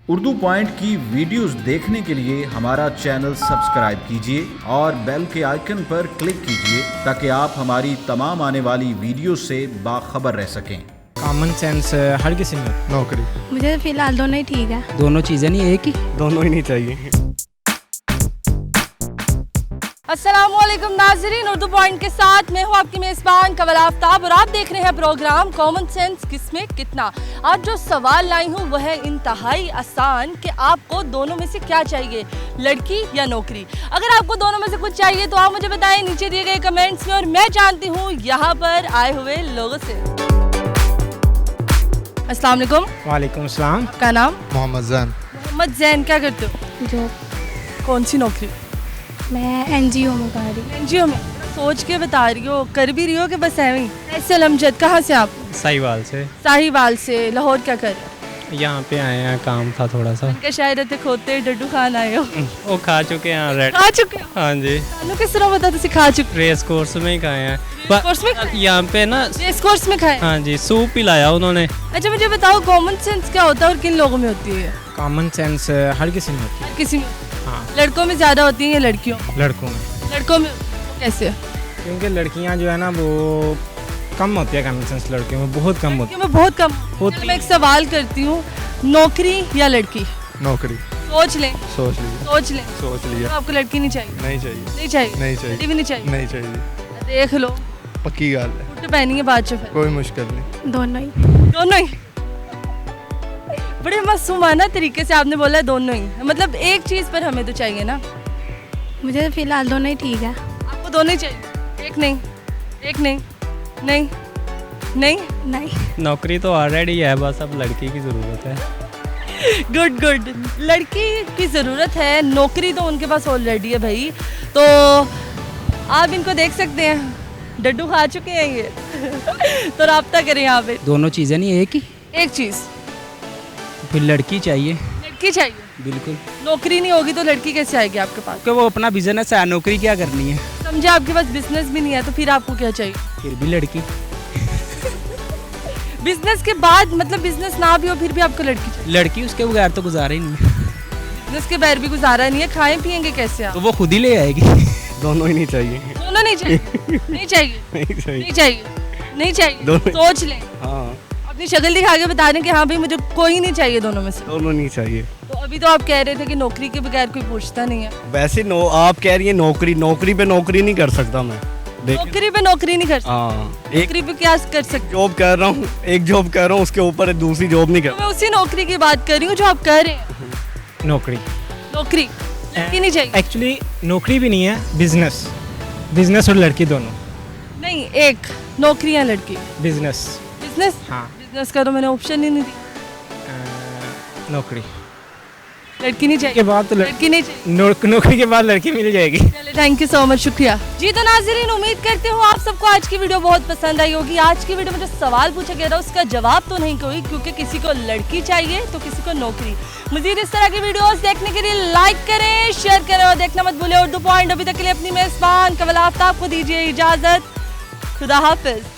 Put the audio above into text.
Urdu point की videos देखने के लिए हमारा चैनल सब्सक्राइब कीजिए और बेल के आइकन पर क्लिक कीजिए ताकि आप हमारी तमाम आने वाली वीडियो से बाखबर रह सकें। कॉमन सेंस हर किसी में। नौकरी। मुझे फ़िलहाल दोनों ही ठीक है। दोनों चीज़ें नहीं एक ही। दोनों ही नहीं चाहिए। अस्सलामुअलैकुम नाज़रीन, उर्दू पॉइंट के साथ मैं हूँ आपकी मेज़बान कवल आफ्ताब और आप देख रहे हैं प्रोग्राम कॉमन सेंस किसमें कितना। आज जो सवाल लाई हूँ वह है इंतहाई आसान कि आपको दोनों में से क्या चाहिए, लड़की या नौकरी। अगर आपको दोनों में से कुछ चाहिए तो आप मुझे बताएं नीचे दिए गए कमेंट्स में और मैं जानती हूँ यहाँ पर आए हुए लोगों से। अस्सलाम वालेकुम। वालेकुम अस्सलाम। क्या नाम? मोहम्मद जैन। मोहम्मद जैन, क्या करते हो? जो कौन सी नौकरी? मैं एनजीओ में कर रही हूँ। एनजीओ में? सोच के बता रही हो, कर भी रही हो कि बस ऐਵੇਂ ही? फैसल अमजद, कहाँ से आप? साहिवाल से। साहिवाल से। लाहौर क्या कर? यहाँ पे आए हैं, काम था थोड़ा सा। क्या शायद थे खोते डड्डू खान आए हो? वो खा चुके हैं रेड। खा चुके हो? हाँ जी। खानों किस तरह बता तुम खा चुके? रेस कोर्स में ही खाए हैं। कोर्स में? यहाँ पे ना। रेस कोर्स में खाए? हाँ जी, सूप पिलाया उन्होंने। अच्छा मुझे बताओ कॉमन सेंस क्या होता है और किन लोगों में होती है? कॉमन सेंस हर किसी में होती है। किसी में? हाँ। लड़कों में ज्यादा होती है या लड़कियों? लड़कों में। लड़कों में कैसे? क्योंकि लड़कियाँ जो है ना वो कम होती है, कॉमन सेंस लड़कियों में बहुत कम होती है। मैं बहुत कम होती चलो मैं एक सवाल करती हूँ, नौकरी या लड़की? नौकरी। सोच लें। सोच लीजिए। सोच लें। सोच तो लिया। आपको लड़की नहीं चाहिए? नहीं चाहिए। नहीं चाहिए? नहीं चाहिए। लड़की भी नहीं चाहिए? नहीं चाहिए। देख लो, पक्की गल है। कुर्ते पहनेंगे बाद में फिर? कोई मुश्किल नहीं। दोनों ही। दोनों ही? बड़े मासूमाना तरीके से आपने बोला है दोनों ही, मतलब एक चीज़ पर हमें तो चाहिए ना। मुझे फ़िलहाल दोनों ही ठीक है। आपको दोनों ही चाहिए? एक नहीं, एक नहीं, नहीं, नहीं। नहीं। नौकरी तो ऑलरेडी है, बस अब लड़की की ज़रूरत है। गुड गुड, लड़की की ज़रूरत है, नौकरी तो उनके पास ऑलरेडी है भाई। तो आप इनको देख सकते हैं, डड्डू खा चुके हैं ये। तो राब्ता करें यहाँ पे। दोनों चीज़ें नहीं एक ही। एक चीज़, फिर लड़की चाहिए। लड़की चाहिए। बिल्कुल। नौकरी नहीं होगी तो लड़की कैसे आएगी आपके पास? क्योंकि वो अपना बिजनेस है, नौकरी क्या करनी है। समझे, आपके पास बिजनेस भी नहीं है तो फिर आपको क्या चाहिए? फिर भी लड़की। बिजनेस के बाद मतलब बिजनेस ना भी हो फिर भी आपको लड़की चाहिए? लड़की उसके बगैर तो गुजारा ही नहीं है। बिजनेस के बगैर भी गुजारा नहीं है, खाएं पिएंगे कैसे आप? तो वो खुद ही ले आएगी। दोनों ही नहीं चाहिए। दोनों नहीं चाहिए? नहीं चाहिए? नहीं चाहिए। नहीं चाहिए? नहीं चाहिए? दोनों। सोच लें, हाँ। अपनी शक्ल दिखा के बता दें कि हाँ भाई मुझे कोई नहीं चाहिए दोनों में से। दोनों नहीं चाहिए। तो अभी तो आप कह रहे थे कि नौकरी के बगैर कोई पूछता नहीं है। वैसे आप कह रही है नौकरी, नौकरी पे नौकरी नहीं कर सकता मैं। नौकरी पे नौकरी नहीं कर सकते? हाँ। एक नौकरी पे क्या कर सकते? जॉब कर रहा हूँ, एक जॉब कर रहा हूँ, उसके ऊपर दूसरी जॉब नहीं तो कर। मैं उसी नौकरी की बात कर रही हूँ जो आप कर रहे हैं। नौकरी नौकरी, लड़की नहीं चाहिए? एक्चुअली नौकरी भी नहीं है, बिजनेस। बिजनेस और लड़की दोनों। नहीं, एक नौकरी या लड़की? बिजनेस। बिजनेस? हाँ। बिजनेस का तो मैंने ऑप्शन ही नहीं दी। नौकरी लड़की नहीं चाहिए? के बाद तो लड़की नहीं चाहिए? नौकरी के बाद लड़की मिल जाएगी। चले, थैंक यू सो मच, शुक्रिया जी। तो नाज़रीन, उम्मीद करते हो आप सबको आज की वीडियो बहुत पसंद आई होगी। आज की वीडियो में जो सवाल पूछा गया था उसका जवाब तो नहीं कोई, क्योंकि किसी को लड़की चाहिए तो किसी को नौकरी। मजीद इस तरह की वीडियोस देखने के लिए लाइक करें, शेयर करें और देखना मत भूलें उर्दू पॉइंट। अभी तक के लिए अपनी मेज़बान कवल आफ्ताब को दीजिए इजाज़त। खुदा हाफिज़।